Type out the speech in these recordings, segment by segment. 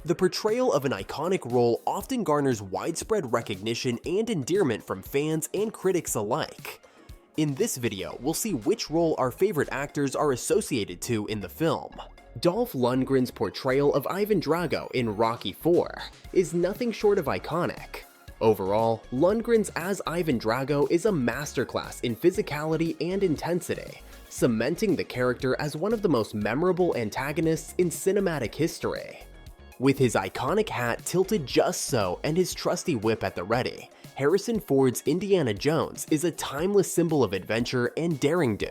The portrayal of an iconic role often garners widespread recognition and endearment from fans and critics alike. In this video, we'll see which role our favorite actors are associated to in the film. Dolph Lundgren's portrayal of Ivan Drago in Rocky IV is nothing short of iconic. Overall, Lundgren's as Ivan Drago is a masterclass in physicality and intensity, cementing the character as one of the most memorable antagonists in cinematic history. With his iconic hat tilted just so and his trusty whip at the ready, Harrison Ford's Indiana Jones is a timeless symbol of adventure and daring-do,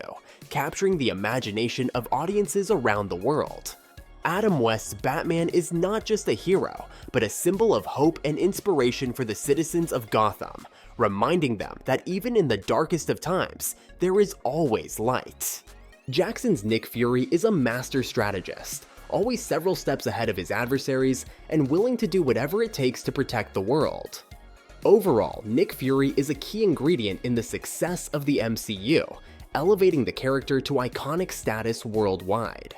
capturing the imagination of audiences around the world. Adam West's Batman is not just a hero, but a symbol of hope and inspiration for the citizens of Gotham, reminding them that even in the darkest of times, there is always light. Jackson's Nick Fury is a master strategist, always several steps ahead of his adversaries and willing to do whatever it takes to protect the world. Overall, Nick Fury is a key ingredient in the success of the MCU, elevating the character to iconic status worldwide.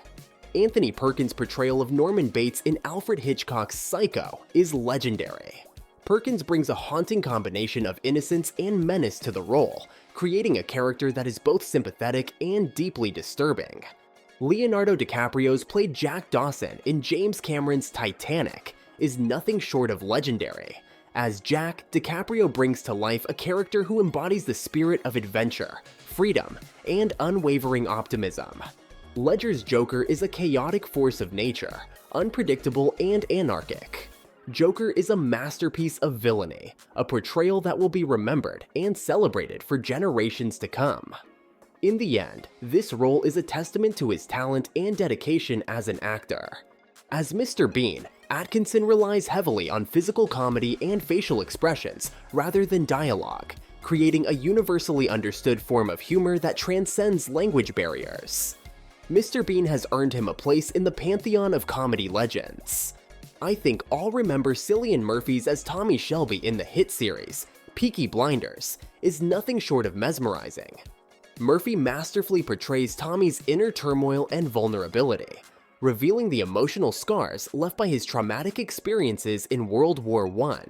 Anthony Perkins' portrayal of Norman Bates in Alfred Hitchcock's Psycho is legendary. Perkins brings a haunting combination of innocence and menace to the role, creating a character that is both sympathetic and deeply disturbing. Leonardo DiCaprio's played Jack Dawson in James Cameron's Titanic is nothing short of legendary. As Jack, DiCaprio brings to life a character who embodies the spirit of adventure, freedom, and unwavering optimism. Ledger's Joker is a chaotic force of nature, unpredictable and anarchic. Joker is a masterpiece of villainy, a portrayal that will be remembered and celebrated for generations to come. In the end, this role is a testament to his talent and dedication as an actor. As Mr. Bean, Atkinson relies heavily on physical comedy and facial expressions rather than dialogue, creating a universally understood form of humor that transcends language barriers. Mr. Bean has earned him a place in the pantheon of comedy legends. I think all remember Cillian Murphy's as Tommy Shelby in the hit series, Peaky Blinders, is nothing short of mesmerizing. Murphy masterfully portrays Tommy's inner turmoil and vulnerability, revealing the emotional scars left by his traumatic experiences in World War I.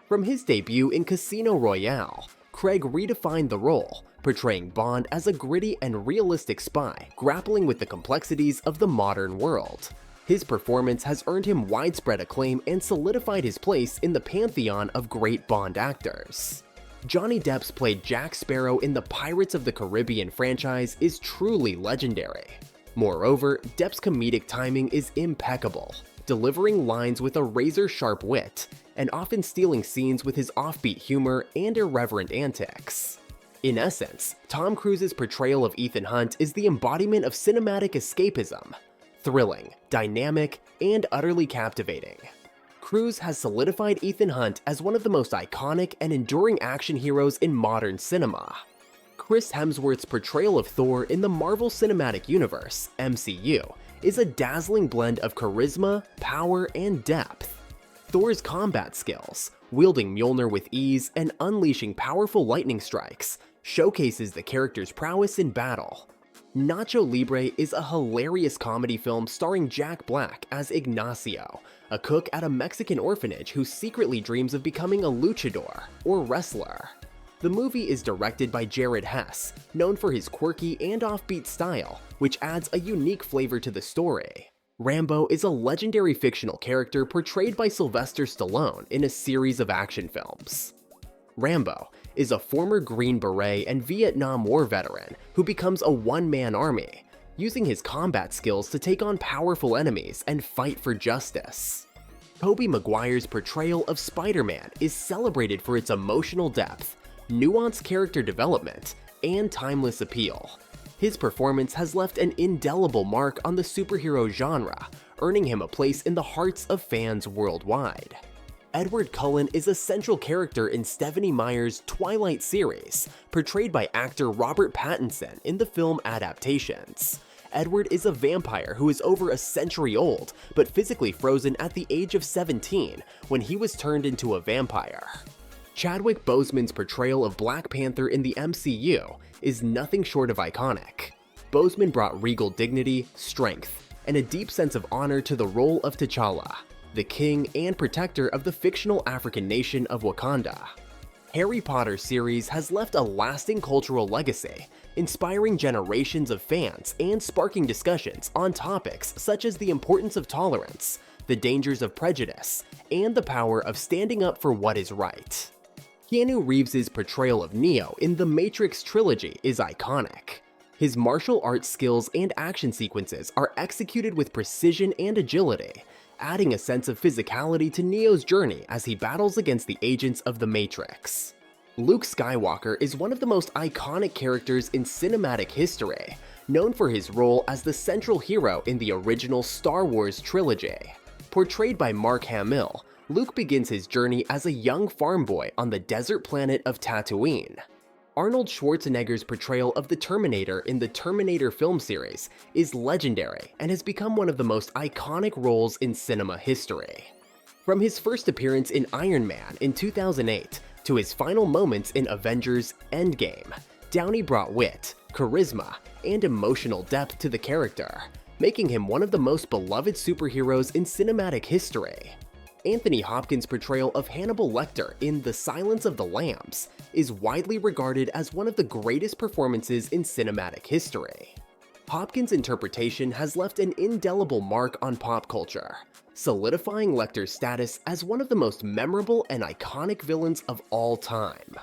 From his debut in Casino Royale, Craig redefined the role, portraying Bond as a gritty and realistic spy grappling with the complexities of the modern world. His performance has earned him widespread acclaim and solidified his place in the pantheon of great Bond actors. Johnny Depp's played Jack Sparrow in the Pirates of the Caribbean franchise is truly legendary. Moreover, Depp's comedic timing is impeccable, delivering lines with a razor-sharp wit, and often stealing scenes with his offbeat humor and irreverent antics. In essence, Tom Cruise's portrayal of Ethan Hunt is the embodiment of cinematic escapism, thrilling, dynamic, and utterly captivating. Cruise has solidified Ethan Hunt as one of the most iconic and enduring action heroes in modern cinema. Chris Hemsworth's portrayal of Thor in the Marvel Cinematic Universe, MCU, is a dazzling blend of charisma, power, and depth. Thor's combat skills, wielding Mjolnir with ease and unleashing powerful lightning strikes, showcases the character's prowess in battle. Nacho Libre is a hilarious comedy film starring Jack Black as Ignacio, a cook at a Mexican orphanage who secretly dreams of becoming a luchador, or wrestler. The movie is directed by Jared Hess, known for his quirky and offbeat style, which adds a unique flavor to the story. Rambo is a legendary fictional character portrayed by Sylvester Stallone in a series of action films. Rambo is a former Green Beret and Vietnam War veteran who becomes a one-man army, using his combat skills to take on powerful enemies and fight for justice. Tobey Maguire's portrayal of Spider-Man is celebrated for its emotional depth, nuanced character development, and timeless appeal. His performance has left an indelible mark on the superhero genre, earning him a place in the hearts of fans worldwide. Edward Cullen is a central character in Stephenie Meyer's Twilight series, portrayed by actor Robert Pattinson in the film adaptations. Edward is a vampire who is over a century old, but physically frozen at the age of 17 when he was turned into a vampire. Chadwick Boseman's portrayal of Black Panther in the MCU is nothing short of iconic. Boseman brought regal dignity, strength, and a deep sense of honor to the role of T'Challa. the king and protector of the fictional African nation of Wakanda. Harry Potter series has left a lasting cultural legacy, inspiring generations of fans and sparking discussions on topics such as the importance of tolerance, the dangers of prejudice, and the power of standing up for what is right. Keanu Reeves' portrayal of Neo in the Matrix trilogy is iconic. His martial arts skills and action sequences are executed with precision and agility, adding a sense of physicality to Neo's journey as he battles against the agents of the Matrix. Luke Skywalker is one of the most iconic characters in cinematic history, known for his role as the central hero in the original Star Wars trilogy. Portrayed by Mark Hamill, Luke begins his journey as a young farm boy on the desert planet of Tatooine. Arnold Schwarzenegger's portrayal of the Terminator in the Terminator film series is legendary and has become one of the most iconic roles in cinema history. From his first appearance in Iron Man in 2008 to his final moments in Avengers Endgame, Downey brought wit, charisma, and emotional depth to the character, making him one of the most beloved superheroes in cinematic history. Anthony Hopkins' portrayal of Hannibal Lecter in The Silence of the Lambs is widely regarded as one of the greatest performances in cinematic history. Hopkins' interpretation has left an indelible mark on pop culture, solidifying Lecter's status as one of the most memorable and iconic villains of all time.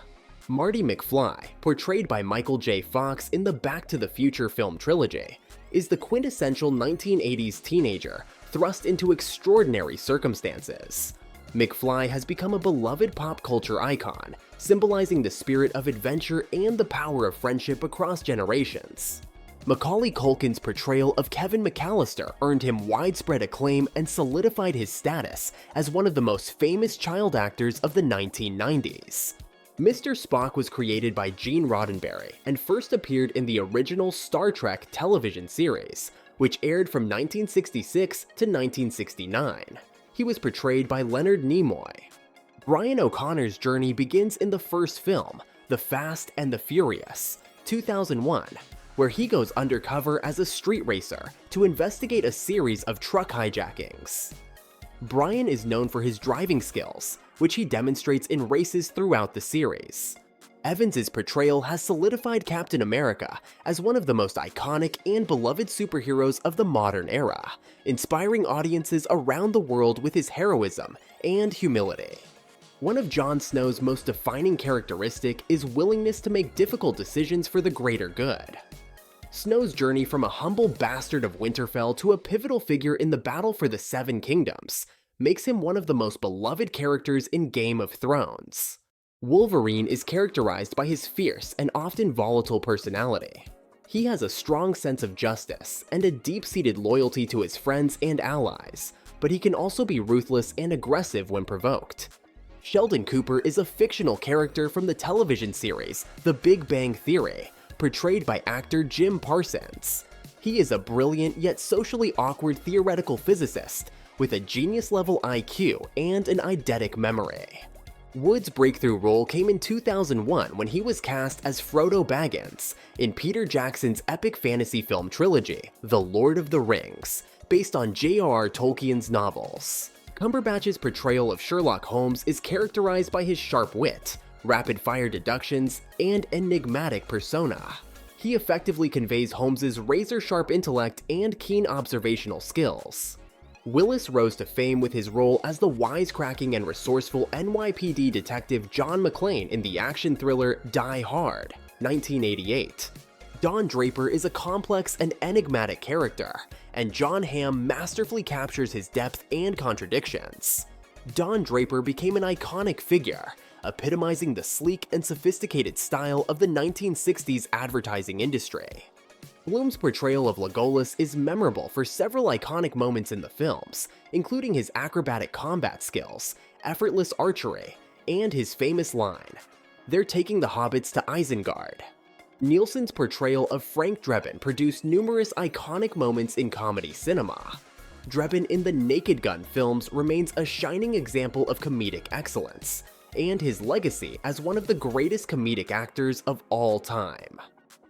Marty McFly, portrayed by Michael J. Fox in the Back to the Future film trilogy, is the quintessential 1980s teenager thrust into extraordinary circumstances. McFly has become a beloved pop culture icon, symbolizing the spirit of adventure and the power of friendship across generations. Macaulay Culkin's portrayal of Kevin McAllister earned him widespread acclaim and solidified his status as one of the most famous child actors of the 1990s. Mr. Spock was created by Gene Roddenberry and first appeared in the original Star Trek television series, which aired from 1966 to 1969. He was portrayed by Leonard Nimoy. Brian O'Connor's journey begins in the first film, The Fast and the Furious, 2001, where he goes undercover as a street racer to investigate a series of truck hijackings. Brian is known for his driving skills, which he demonstrates in races throughout the series. Evans' portrayal has solidified Captain America as one of the most iconic and beloved superheroes of the modern era, inspiring audiences around the world with his heroism and humility. One of Jon Snow's most defining characteristic is willingness to make difficult decisions for the greater good. Snow's journey from a humble bastard of Winterfell to a pivotal figure in the battle for the Seven Kingdoms makes him one of the most beloved characters in Game of Thrones. Wolverine is characterized by his fierce and often volatile personality. He has a strong sense of justice and a deep-seated loyalty to his friends and allies, but he can also be ruthless and aggressive when provoked. Sheldon Cooper is a fictional character from the television series The Big Bang Theory, portrayed by actor Jim Parsons. He is a brilliant yet socially awkward theoretical physicist with a genius-level IQ and an eidetic memory. Wood's breakthrough role came in 2001 when he was cast as Frodo Baggins in Peter Jackson's epic fantasy film trilogy, The Lord of the Rings, based on J.R.R. Tolkien's novels. Cumberbatch's portrayal of Sherlock Holmes is characterized by his sharp wit, rapid-fire deductions, and enigmatic persona. He effectively conveys Holmes's razor-sharp intellect and keen observational skills. Willis rose to fame with his role as the wisecracking and resourceful NYPD detective John McClane in the action thriller Die Hard, 1988. Don Draper is a complex and enigmatic character, and John Hamm masterfully captures his depth and contradictions. Don Draper became an iconic figure, epitomizing the sleek and sophisticated style of the 1960s advertising industry. Bloom's portrayal of Legolas is memorable for several iconic moments in the films, including his acrobatic combat skills, effortless archery, and his famous line, "They're taking the hobbits to Isengard." Nielsen's portrayal of Frank Drebin produced numerous iconic moments in comedy cinema. Drebin in the Naked Gun films remains a shining example of comedic excellence, and his legacy as one of the greatest comedic actors of all time.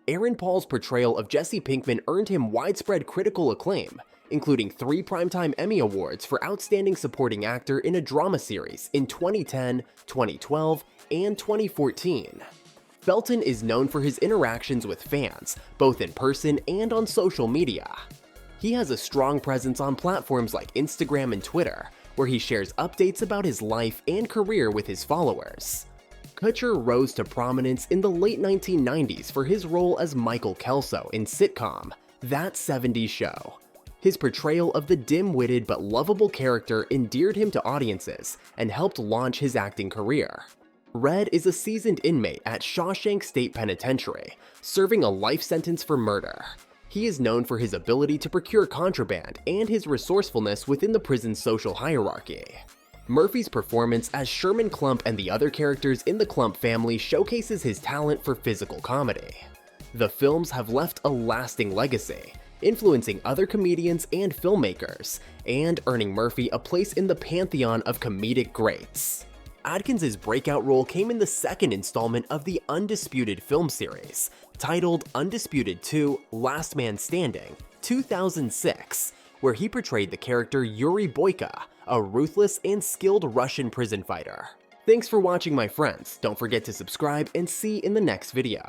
Aaron Paul's portrayal of Jesse Pinkman earned him widespread critical acclaim, including 3 Primetime Emmy Awards for Outstanding Supporting Actor in a Drama Series in 2010, 2012, and 2014. Felton is known for his interactions with fans, both in person and on social media. He has a strong presence on platforms like Instagram and Twitter, where he shares updates about his life and career with his followers. Kutcher rose to prominence in the late 1990s for his role as Michael Kelso in sitcom That 70s Show. His portrayal of the dim-witted but lovable character endeared him to audiences and helped launch his acting career. Red is a seasoned inmate at Shawshank State Penitentiary, serving a life sentence for murder. He is known for his ability to procure contraband and his resourcefulness within the prison's social hierarchy. Murphy's performance as Sherman Klump and the other characters in the Klump family showcases his talent for physical comedy. The films have left a lasting legacy, influencing other comedians and filmmakers, and earning Murphy a place in the pantheon of comedic greats. Adkins' breakout role came in the second installment of the Undisputed film series, titled Undisputed 2: Last Man Standing, 2006, where he portrayed the character Yuri Boyka, a ruthless and skilled Russian prison fighter. Thanks for watching, my friends. Don't forget to subscribe and see you in the next video.